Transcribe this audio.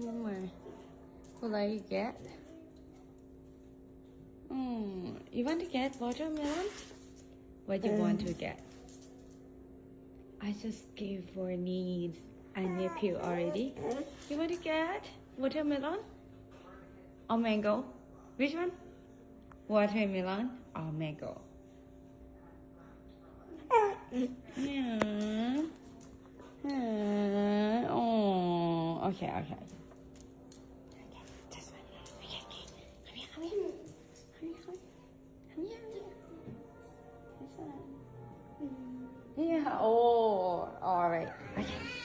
Mama, will I get? You want to get watermelon? What do you want to get? I just gave for niece and nephew already. You want to get watermelon or mango? Which one? Watermelon or mango? Yeah. Oh, okay. Okay, this one. Okay. Come here. This one. Yeah. Oh, all right. Okay.